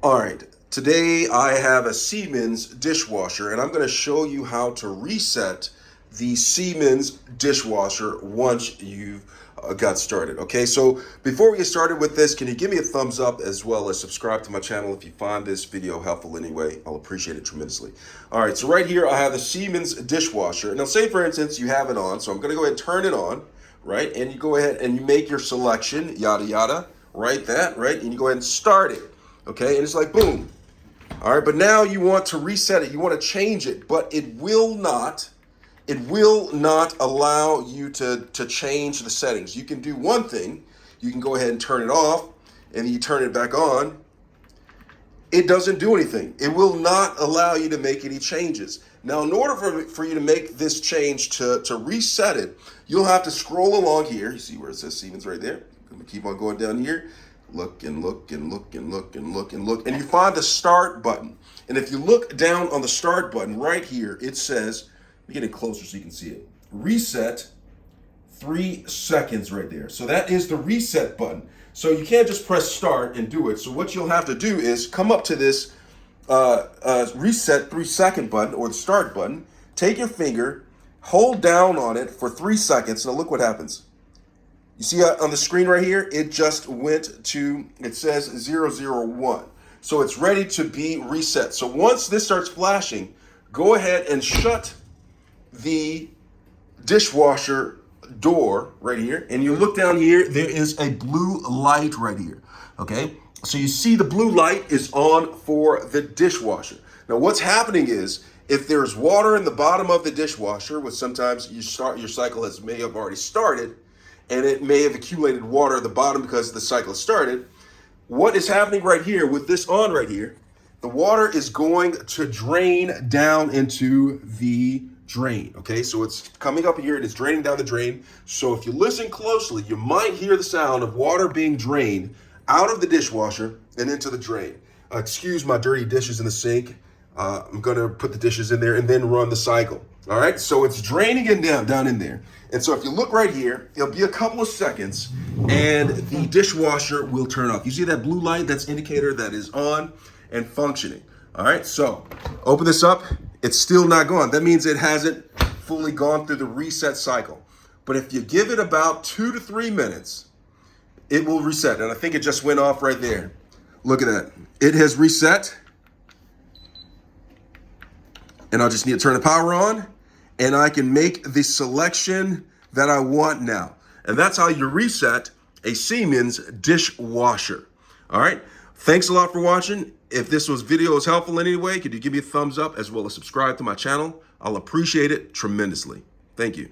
All right, today I have a Siemens dishwasher and I'm going to show you how to reset the Siemens dishwasher once you've got started. Okay, so before we get started with this, can you give me a thumbs up as well as subscribe to my channel if you find this video helpful anyway? I'll appreciate it tremendously. All right, so right here I have the Siemens dishwasher. Now say for instance you have it on, so I'm going to go ahead and turn it on, right? And you go ahead and you make your selection, yada yada, right? And you go ahead and start it. Okay, and it's like boom. All right, but now you want to reset it, you want to change it, but it will not allow you to change the settings. You can do one thing, you can go ahead and turn it off, and then you turn it back on. It doesn't do anything. It will not allow you to make any changes. Now, in order for you to make this change to reset it, you'll have to scroll along here. You see where it says Siemens right there? I'm gonna keep on going down here. Look and look and look and look and look and look, and you find the start button. And if you look down on the start button right here, it says, let me get it closer so you can see it, reset 3 seconds right there. So that is the reset button. So you can't just press start and do it. So what you'll have to do is come up to this reset 3 second button or the start button, take your finger, hold down on it for 3 seconds. Now look what happens. You see on the screen right here, it just went to, it says 001. So it's ready to be reset. So once this starts flashing, go ahead and shut the dishwasher door right here. And you look down here, there is a blue light right here, okay? So you see the blue light is on for the dishwasher. Now what's happening is, if there's water in the bottom of the dishwasher, which sometimes your cycle may have already started, and it may have accumulated water at the bottom because the cycle started. What is happening right here with this on right here, the water is going to drain down into the drain, okay? So it's coming up here and it's draining down the drain. So if you listen closely, you might hear the sound of water being drained out of the dishwasher and into the drain. Excuse my dirty dishes in the sink. I'm gonna put the dishes in there and then run the cycle. All right, so it's draining it down in there. And so if you look right here, it'll be a couple of seconds and the dishwasher will turn off. You see that blue light? That's indicator that is on and functioning. All right, so open this up. It's still not gone. That means it hasn't fully gone through the reset cycle. But if you give it about 2 to 3 minutes, it will reset. And I think it just went off right there. Look at that. It has reset. And I'll just need to turn the power on and I can make the selection that I want now. And that's how you reset a Siemens dishwasher. All right. Thanks a lot for watching. If this video was helpful in any way, could you give me a thumbs up as well as subscribe to my channel? I'll appreciate it tremendously. Thank you.